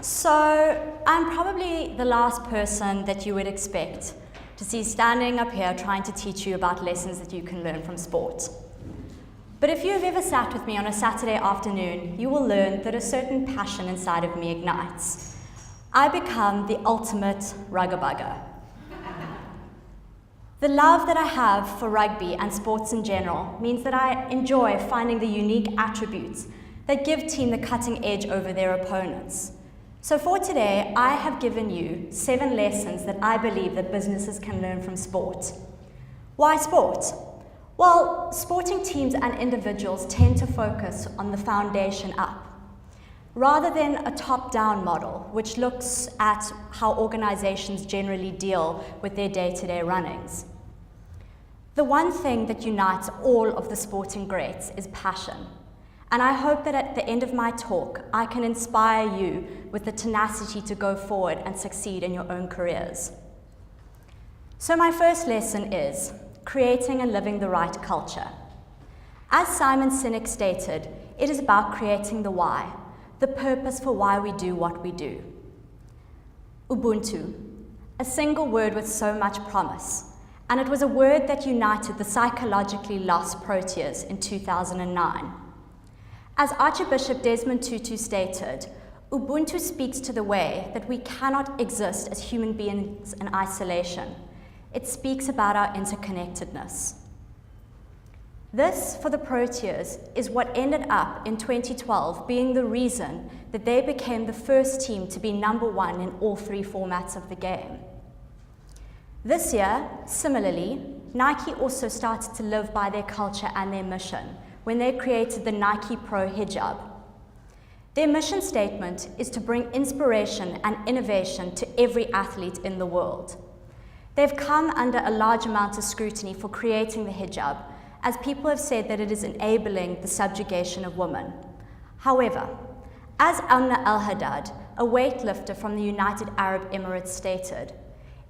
So I'm probably the last person that you would expect to see standing up here trying to teach you about lessons that you can learn from sport. But if you have ever sat with me on a Saturday afternoon, you will learn that a certain passion inside of me ignites. I become the ultimate rugabugger. The love that I have for rugby and sports in general means that I enjoy finding the unique attributes that give team the cutting edge over their opponents. So for today, I have given you 7 lessons that I believe that businesses can learn from sport. Why sport? Well, sporting teams and individuals tend to focus on the foundation up, rather than a top-down model, which looks at how organizations generally deal with their day-to-day runnings. The one thing that unites all of the sporting greats is passion. And I hope that at the end of my talk, I can inspire you with the tenacity to go forward and succeed in your own careers. So my first lesson is creating and living the right culture. As Simon Sinek stated, it is about creating the why, the purpose for why we do what we do. Ubuntu, a single word with so much promise, and it was a word that united the psychologically lost Proteas in 2009. As Archbishop Desmond Tutu stated, Ubuntu speaks to the way that we cannot exist as human beings in isolation. It speaks about our interconnectedness. This, for the Proteas, is what ended up in 2012 being the reason that they became the first team to be #1 in all 3 formats of the game. This year, similarly, Nike also started to live by their culture and their mission when they created the Nike Pro hijab. Their mission statement is to bring inspiration and innovation to every athlete in the world. They've come under a large amount of scrutiny for creating the hijab, as people have said that it is enabling the subjugation of women. However, as Amna Al-Haddad, a weightlifter from the United Arab Emirates, stated,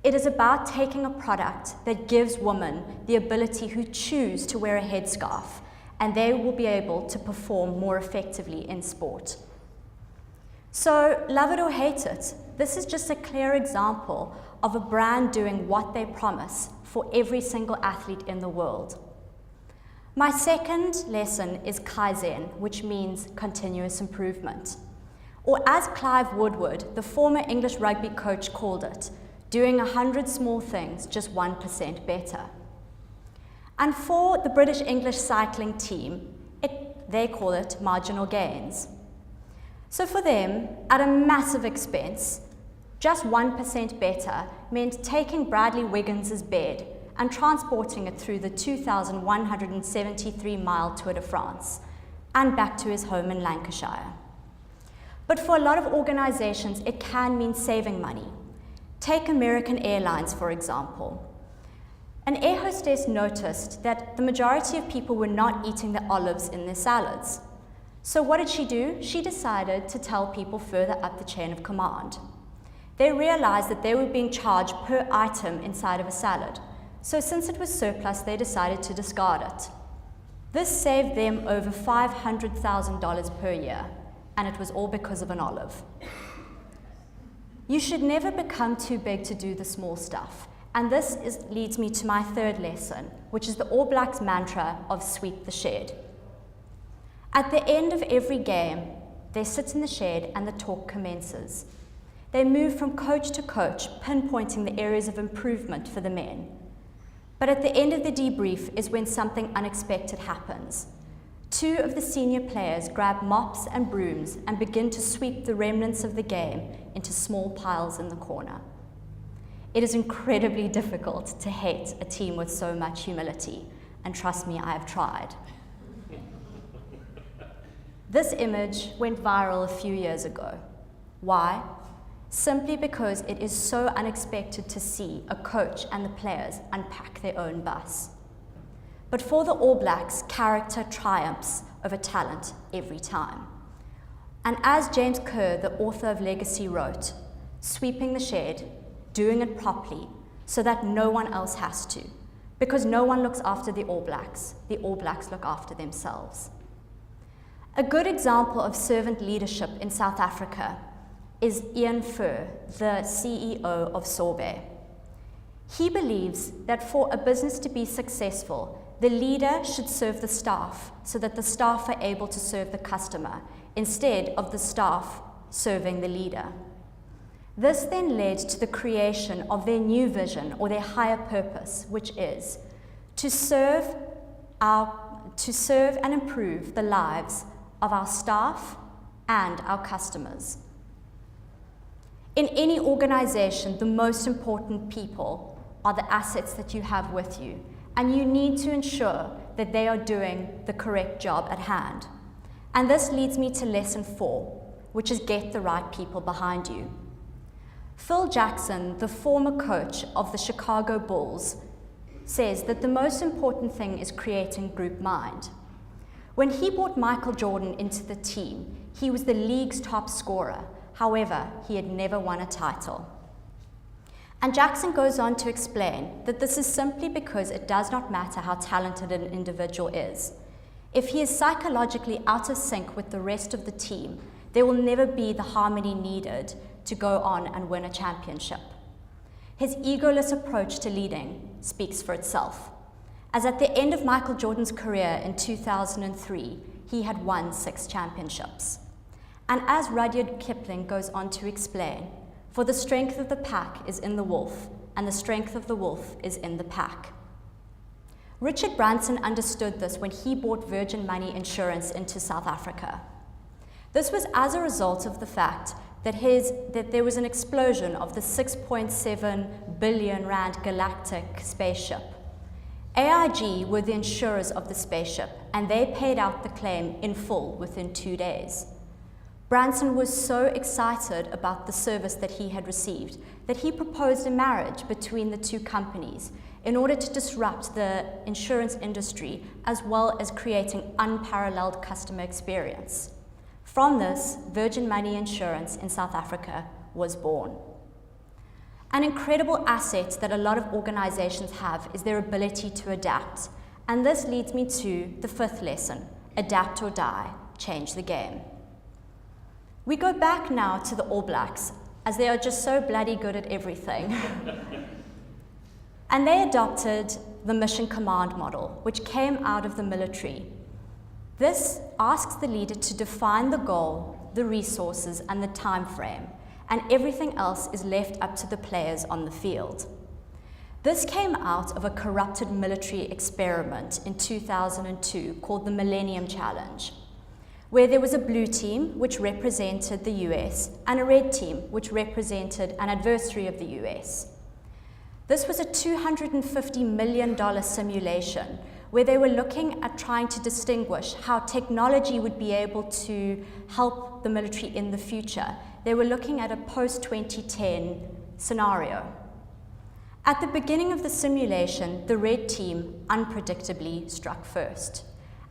it is about taking a product that gives women the ability who choose to wear a headscarf, and they will be able to perform more effectively in sport. So, love it or hate it, this is just a clear example of a brand doing what they promise for every single athlete in the world. My second lesson is Kaizen, which means continuous improvement. Or as Clive Woodward, the former English rugby coach, called it, doing 100 small things just 1% better. And for the British English cycling team, they call it marginal gains. So for them, at a massive expense, just 1% better meant taking Bradley Wiggins' bed and transporting it through the 2,173-mile Tour de France and back to his home in Lancashire. But for a lot of organizations, it can mean saving money. Take American Airlines, for example. An air hostess noticed that the majority of people were not eating the olives in their salads. So what did she do? She decided to tell people further up the chain of command. They realized that they were being charged per item inside of a salad. So since it was surplus, they decided to discard it. This saved them over $500,000 per year, and it was all because of an olive. You should never become too big to do the small stuff. And this leads me to my third lesson, which is the All Blacks mantra of sweep the shed. At the end of every game, they sit in the shed and the talk commences. They move from coach to coach, pinpointing the areas of improvement for the men. But at the end of the debrief is when something unexpected happens. 2 of the senior players grab mops and brooms and begin to sweep the remnants of the game into small piles in the corner. It is incredibly difficult to hate a team with so much humility, and trust me, I have tried. This image went viral a few years ago. Why? Simply because it is so unexpected to see a coach and the players unpack their own bus. But for the All Blacks, character triumphs over talent every time. And as James Kerr, the author of Legacy, wrote, sweeping the shed, doing it properly so that no one else has to. Because no one looks after the All Blacks look after themselves. A good example of servant leadership in South Africa is Ian Furr, the CEO of Sorbet. He believes that for a business to be successful, the leader should serve the staff so that the staff are able to serve the customer instead of the staff serving the leader. This then led to the creation of their new vision or their higher purpose, which is to serve and improve the lives of our staff and our customers. In any organization, the most important people are the assets that you have with you, and you need to ensure that they are doing the correct job at hand. And this leads me to lesson 4, which is get the right people behind you. Phil Jackson, the former coach of the Chicago Bulls, says that the most important thing is creating group mind. When he brought Michael Jordan into the team, he was the league's top scorer. However, he had never won a title. And Jackson goes on to explain that this is simply because it does not matter how talented an individual is. If he is psychologically out of sync with the rest of the team, there will never be the harmony needed to go on and win a championship. His egoless approach to leading speaks for itself, as at the end of Michael Jordan's career in 2003, he had won 6 championships. And as Rudyard Kipling goes on to explain, for the strength of the pack is in the wolf, and the strength of the wolf is in the pack. Richard Branson understood this when he brought Virgin Money Insurance into South Africa. This was as a result of the fact that there was an explosion of the 6.7 billion rand galactic spaceship. AIG were the insurers of the spaceship, and they paid out the claim in full within 2 days. Branson was so excited about the service that he had received that he proposed a marriage between the two companies in order to disrupt the insurance industry as well as creating unparalleled customer experience. From this, Virgin Money Insurance in South Africa was born. An incredible asset that a lot of organizations have is their ability to adapt. And this leads me to the 5th lesson, adapt or die, change the game. We go back now to the All Blacks, as they are just so bloody good at everything. And they adopted the mission command model, which came out of the military. This asks the leader to define the goal, the resources, and the time frame, and everything else is left up to the players on the field. This came out of a corrupted military experiment in 2002 called the Millennium Challenge, where there was a blue team, which represented the US, and a red team, which represented an adversary of the US. This was a $250 million simulation where they were looking at trying to distinguish how technology would be able to help the military in the future. They were looking at a post-2010 scenario. At the beginning of the simulation, the red team unpredictably struck first.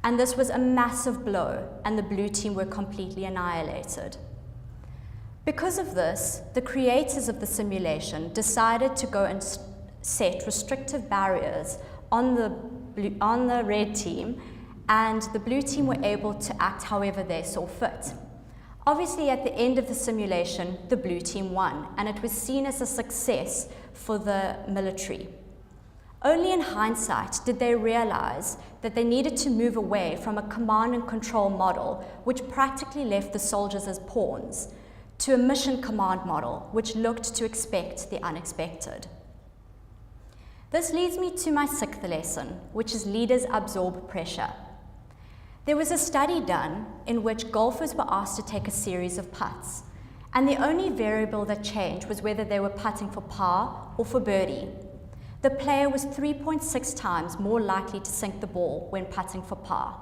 And this was a massive blow, and the blue team were completely annihilated. Because of this, the creators of the simulation decided to go and set restrictive barriers on the red team, and the blue team were able to act however they saw fit. Obviously, at the end of the simulation, the blue team won, and it was seen as a success for the military. Only in hindsight did they realize that they needed to move away from a command and control model, which practically left the soldiers as pawns, to a mission command model, which looked to expect the unexpected. This leads me to my 6th lesson, which is leaders absorb pressure. There was a study done in which golfers were asked to take a series of putts, and the only variable that changed was whether they were putting for par or for birdie. The player was 3.6 times more likely to sink the ball when putting for par.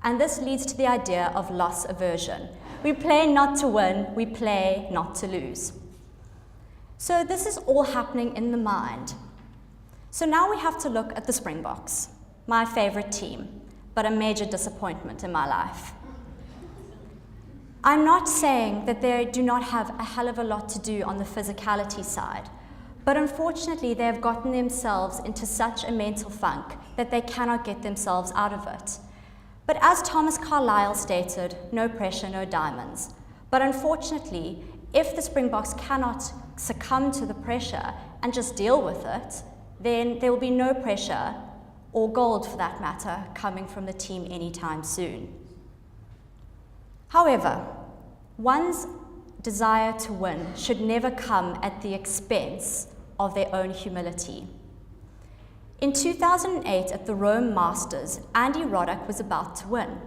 And this leads to the idea of loss aversion. We play not to win, we play not to lose. So this is all happening in the mind. So now we have to look at the Springboks, my favorite team, but a major disappointment in my life. I'm not saying that they do not have a hell of a lot to do on the physicality side, but unfortunately they have gotten themselves into such a mental funk that they cannot get themselves out of it. But as Thomas Carlyle stated, no pressure, no diamonds. But unfortunately, if the Springboks cannot succumb to the pressure and just deal with it, then there will be no pressure, or gold for that matter, coming from the team anytime soon. However, one's desire to win should never come at the expense of their own humility. In 2008 at the Rome Masters, Andy Roddick was about to win.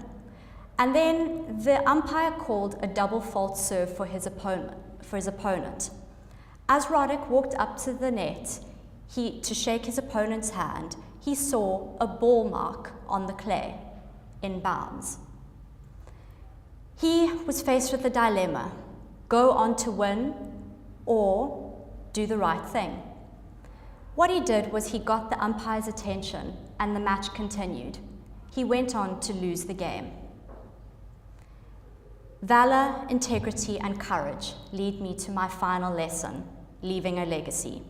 And then the umpire called a double fault serve for his opponent. As Roddick walked up to the net to shake his opponent's hand, he saw a ball mark on the clay, in bounds. He was faced with a dilemma: go on to win or do the right thing. What he did was he got the umpire's attention and the match continued. He went on to lose the game. Valor, integrity, and courage lead me to my final lesson, leaving a legacy.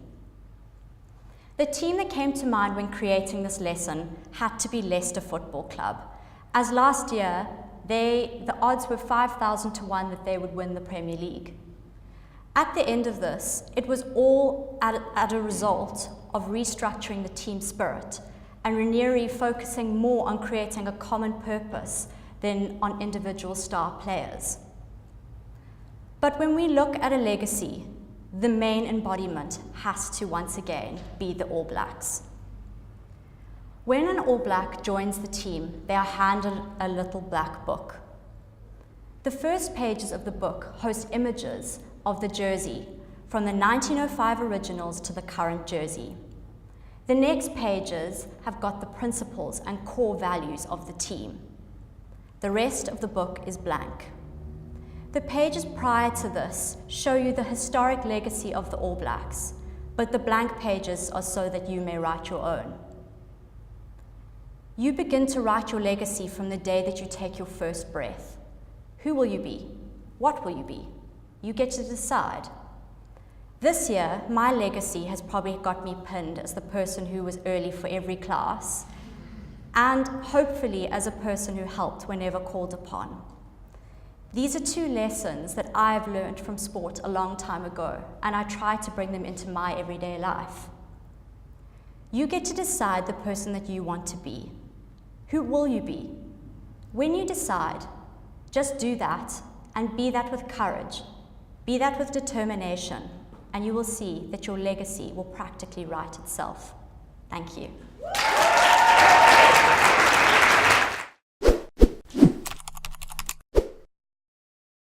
The team that came to mind when creating this lesson had to be Leicester Football Club, as last year the odds were 5,000 to 1 that they would win the Premier League. At the end of this, it was all at a result of restructuring the team spirit and Ranieri focusing more on creating a common purpose than on individual star players. But when we look at a legacy, the main embodiment has to once again be the All Blacks. When an All Black joins the team, they are handed a little black book. The first pages of the book host images of the jersey, from the 1905 originals to the current jersey. The next pages have got the principles and core values of the team. The rest of the book is blank. The pages prior to this show you the historic legacy of the All Blacks, but the blank pages are so that you may write your own. You begin to write your legacy from the day that you take your first breath. Who will you be? What will you be? You get to decide. This year, my legacy has probably got me pinned as the person who was early for every class, and hopefully as a person who helped whenever called upon. These are two lessons that I've learned from sport a long time ago, and I try to bring them into my everyday life. You get to decide the person that you want to be. Who will you be? When you decide, just do that, and be that with courage, be that with determination, and you will see that your legacy will practically write itself. Thank you.